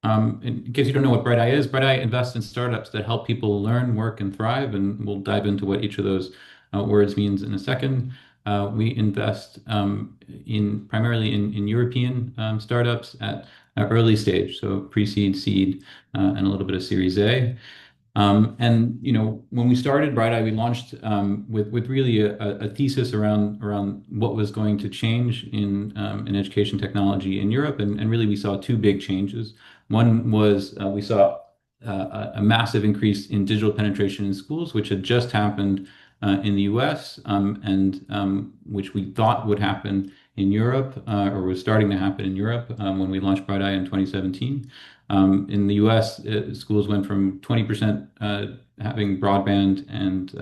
In case you don't know what Brighteye is, Brighteye invests in startups that help people learn, work, and thrive, and we'll dive into what each of those words means in a second. We invest in primarily in European startups at an early stage, so pre-seed, seed, and a little bit of Series A. And when we started Bright Eye, we launched with really a thesis around what was going to change in education technology in Europe, and really we saw two big changes. One was we saw a massive increase in digital penetration in schools, which had just happened in the U.S. And which we thought would happen in Europe, or was starting to happen in Europe when we launched Bright Eye in 2017. In the US, schools went from 20% having broadband and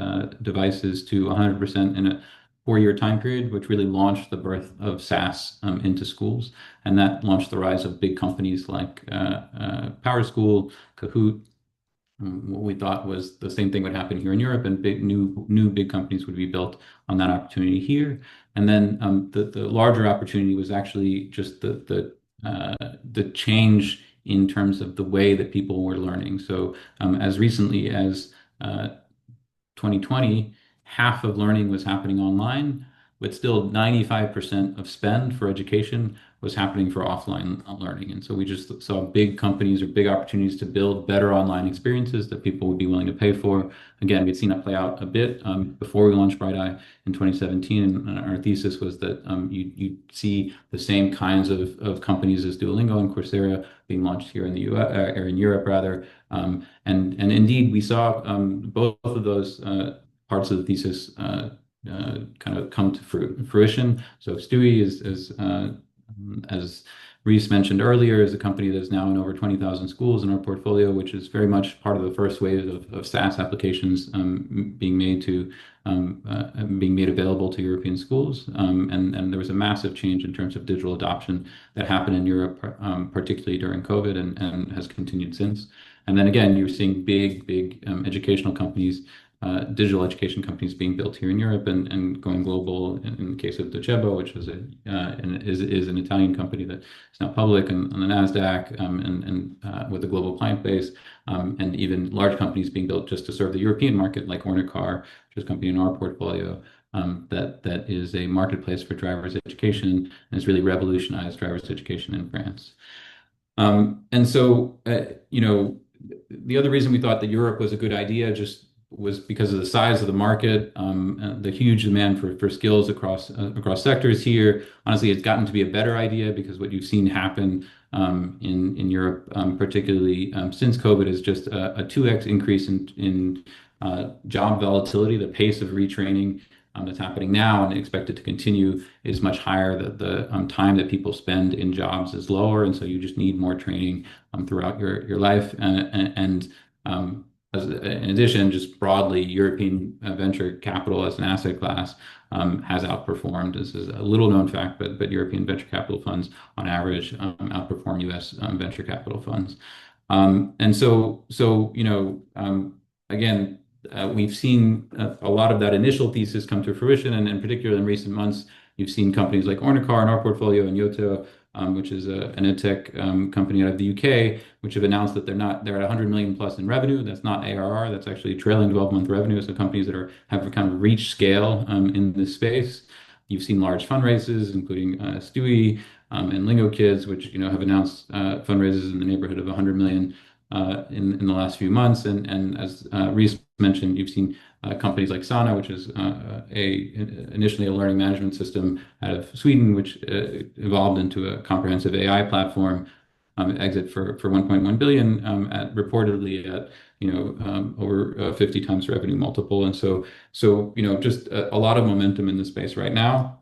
devices to 100% in a 4-year time period, which really launched the birth of SaaS into schools. And that launched the rise of big companies like PowerSchool, Kahoot. What we thought was the same thing would happen here in Europe, and new big companies would be built on that opportunity here. And then the larger opportunity was actually just the change in terms of the way that people were learning. So as recently as 2020, half of learning was happening online, but still 95% of spend for education was happening for offline learning. And so we just saw big companies or big opportunities to build better online experiences that people would be willing to pay for. Again, we'd seen it play out a bit before we launched Bright Eye in 2017. And our thesis was that you see the same kinds of companies as Duolingo and Coursera being launched here in the US, or in Europe rather. And indeed, we saw both of those parts of the thesis kind of come to fruition. So Stewie is as Reese mentioned earlier, is a company that is now in over 20,000 schools in our portfolio, which is very much part of the first wave of SaaS applications being made available to European schools. And there was a massive change in terms of digital adoption that happened in Europe, particularly during COVID, and has continued since. And then again, you're seeing big educational companies, digital education companies being built here in Europe and going global. In the case of Docebo, which is an Italian company that is now public and on the Nasdaq, and with a global client base, and even large companies being built just to serve the European market, like Car, which is a company in our portfolio. That is a marketplace for driver's education and has really revolutionized driver's education in France. And so, the other reason we thought that Europe was a good idea just was because of the size of the market, the huge demand for skills across sectors here. Honestly, it's gotten to be a better idea because what you've seen happen in Europe, particularly since COVID, is just a 2x increase in job volatility. The pace of retraining that's happening now and expected to continue is much higher. The time that people spend in jobs is lower, and so you just need more training throughout your life. In addition, just broadly, European venture capital as an asset class has outperformed. This is a little known fact, but European venture capital funds, on average, outperform U.S. Venture capital funds. And so again, we've seen a lot of that initial thesis come to fruition, and in particular in recent months, you've seen companies like Car in our portfolio and Yoto, which is an edtech company out of the UK, which have announced that they're at 100 million plus in revenue. That's not ARR, that's actually trailing 12-month revenue. So companies that have kind of reached scale in this space. You've seen large fundraisers, including Stewie and Lingo Kids, which have announced fundraisers in the neighborhood of 100 million in the last few months. And as Reese mentioned, you've seen companies like Sana, which is initially a learning management system out of Sweden, which evolved into a comprehensive AI platform, exit for 1.1 billion, reportedly at over 50 times revenue multiple. And so just a lot of momentum in the space right now.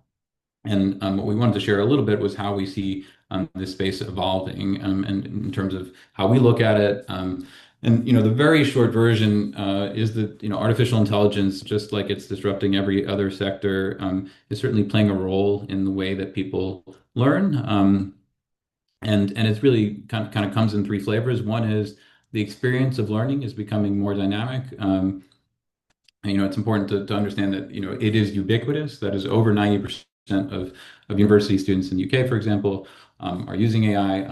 And what we wanted to share a little bit was how we see this space evolving, and in terms of how we look at it. And the very short version is that artificial intelligence, just like it's disrupting every other sector, is certainly playing a role in the way that people learn. And it's really kind of comes in three flavors. One is the experience of learning is becoming more dynamic. And, it's important to understand that it is ubiquitous. That is over 90% of university students in the UK, for example, are using AI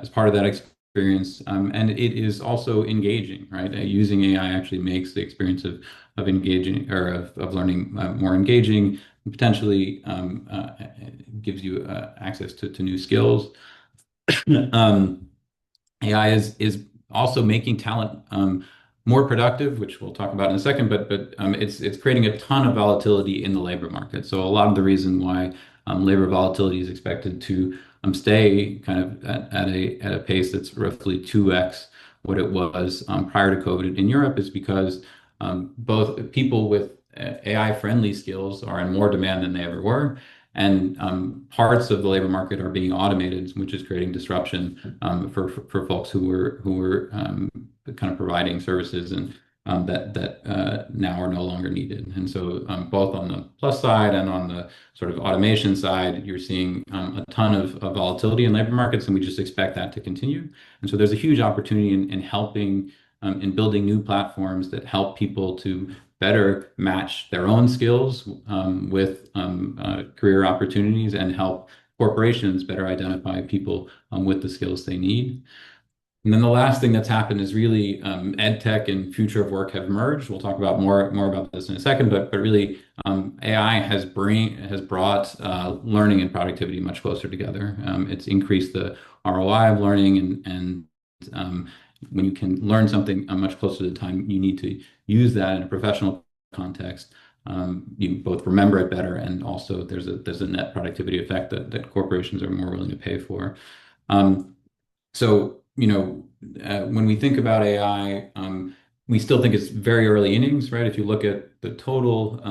as part of that experience. experience, and it is also engaging, right? Using AI actually makes the experience of engaging or of learning more engaging, and potentially gives you access to new skills. Um, AI is also making talent more productive, which we'll talk about in a second. But it's creating a ton of volatility in the labor market. So a lot of the reason why labor volatility is expected to stay kind of at a pace that's roughly 2x what it was prior to COVID in Europe is because both people with AI friendly skills are in more demand than they ever were. And parts of the labor market are being automated, which is creating disruption for folks who were kind of providing services and that now are no longer needed. And so both on the plus side and on the sort of automation side, you're seeing a ton of volatility in labor markets, and we just expect that to continue. And so there's a huge opportunity in helping in building new platforms that help people to better match their own skills with career opportunities and help corporations better identify people with the skills they need. And then the last thing that's happened is really ed tech and future of work have merged. We'll talk about more about this in a second, but really AI has brought learning and productivity much closer together. It's increased the ROI of learning and when you can learn something much closer to the time you need to use that in a professional context, you both remember it better and also there's a net productivity effect that corporations are more willing to pay for. Um, so, when we think about AI, we still think it's very early innings, right? If you look at the total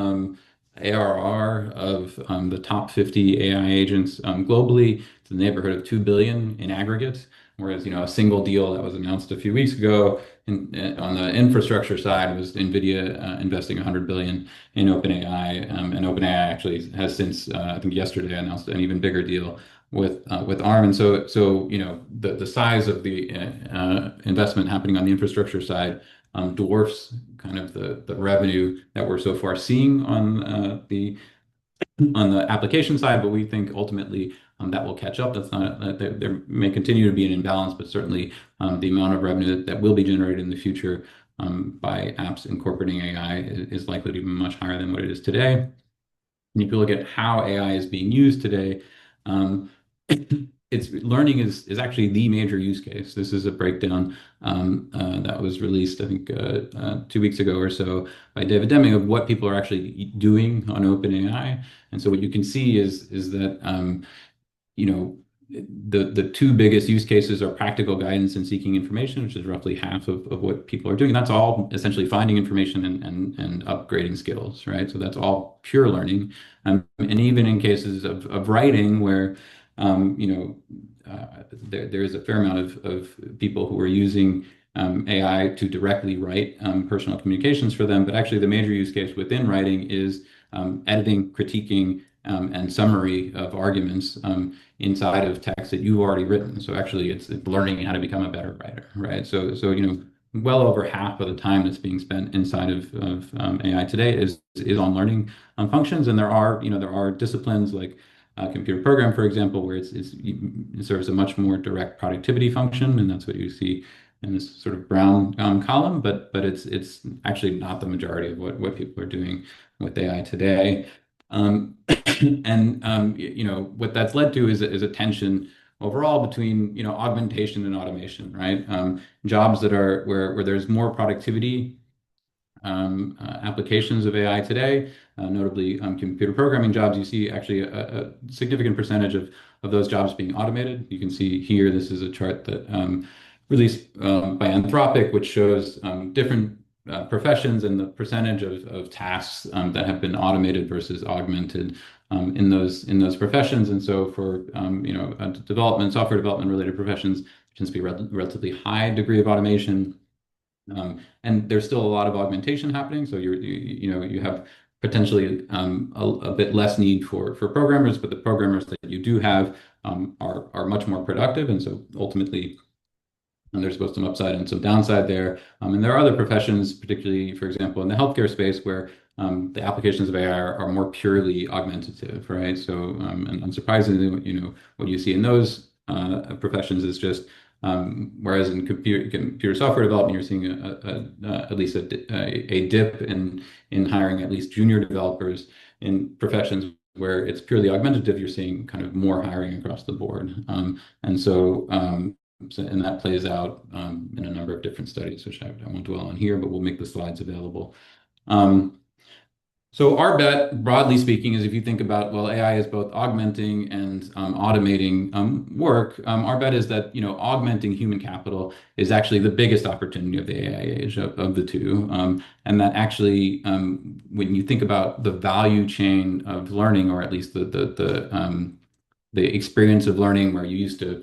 ARR of the top 50 AI agents globally, it's in the neighborhood of 2 billion in aggregate. Whereas, a single deal that was announced a few weeks ago on the infrastructure side was NVIDIA investing 100 billion in OpenAI, and OpenAI actually has since, I think yesterday, announced an even bigger deal with ARM. And so the size of the investment happening on the infrastructure side dwarfs kind of the revenue that we're so far seeing on the application side, but we think ultimately that will catch up. That's not there may continue to be an imbalance, but certainly the amount of revenue that will be generated in the future by apps incorporating AI is likely to be much higher than what it is today. And if you look at how AI is being used today, um, it's learning is actually the major use case. This is a breakdown that was released, I think, 2 weeks ago or so by David Deming of what people are actually doing on OpenAI. And so what you can see is that you know, the two biggest use cases are practical guidance and seeking information, which is roughly half of what people are doing. And that's all essentially finding information and upgrading skills, right? So that's all pure learning. And even in cases of writing where, there is a fair amount of people who are using AI to directly write personal communications for them. But actually, the major use case within writing is editing, critiquing, and summary of arguments inside of text that you've already written. So actually, it's learning how to become a better writer, right? So well over half of the time that's being spent inside of AI today is on learning functions, and there are disciplines like computer program, for example, where it serves a much more direct productivity function, and that's what you see in this sort of brown column. But it's actually not the majority of what people are doing with AI today. Um, and what that's led to is a tension overall between augmentation and automation, right? Jobs that are where there's more productivity applications of AI today, notably computer programming jobs. You see actually a significant percentage of those jobs being automated. You can see here, this is a chart that released by Anthropic, which shows different professions and the percentage of tasks that have been automated versus augmented in those professions. And so for software development related professions, tends to be a relatively high degree of automation. And there's still a lot of augmentation happening. So you have potentially a bit less need for programmers, but the programmers that you do have are much more productive. And so ultimately, there's both some upside and some downside there. And there are other professions, particularly, for example, in the healthcare space, where the applications of AI are more purely augmentative, right? So, and unsurprisingly, what you see in those professions is just Whereas in computer software development, you're seeing at least a dip in hiring at least junior developers in professions where it's purely augmentative. You're seeing kind of more hiring across the board, and that plays out in a number of different studies, which I won't dwell on here, but we'll make the slides available. Um, so our bet, broadly speaking, is if you think about, well, AI is both augmenting and automating work. Our bet is that, augmenting human capital is actually the biggest opportunity of the AI age of the two. And that actually, when you think about the value chain of learning, or at least the experience of learning, where you used to,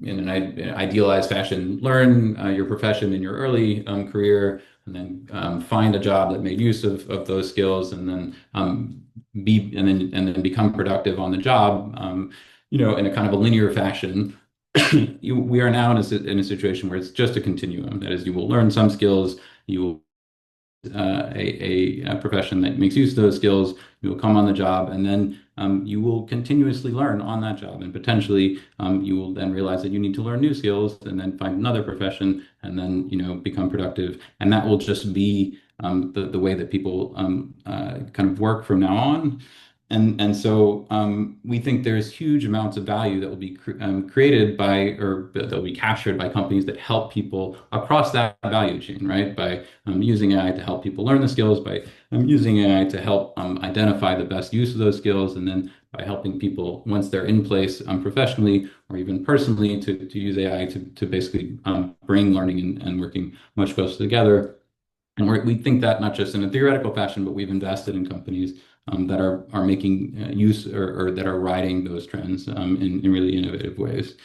in an idealized fashion, learn your profession in your early career, and then find a job that made use of those skills, and then and then become productive on the job, in a kind of a linear fashion. We are now in a situation where it's just a continuum. That is, you will learn some skills, you will a profession that makes use of those skills, you will come on the job, and then you will continuously learn on that job. And potentially, you will then realize that you need to learn new skills and then find another profession and then, become productive. And that will just be the way that people kind of work from now on. And so we think there's huge amounts of value that will be created by, or that will be captured by companies that help people across that value chain, right? By using AI to help people learn the skills, by using AI to help identify the best use of those skills, and then by helping people once they're in place professionally or even personally to use AI to basically bring learning and working much closer together. And we think that not just in a theoretical fashion, but we've invested in companies that are making use, or that are riding those trends in really innovative ways.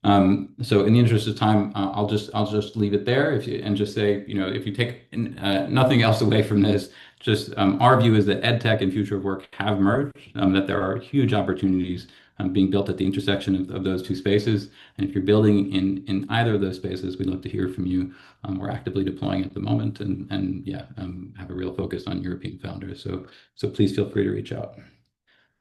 So in the interest of time, I'll just leave it there, and just say, if you take nothing else away from this, just our view is that ed tech and future of work have merged, that there are huge opportunities being built at the intersection of those two spaces. And if you're building in either of those spaces, we'd love to hear from you. We're actively deploying at the moment, and yeah, have a real focus on European founders. So please feel free to reach out.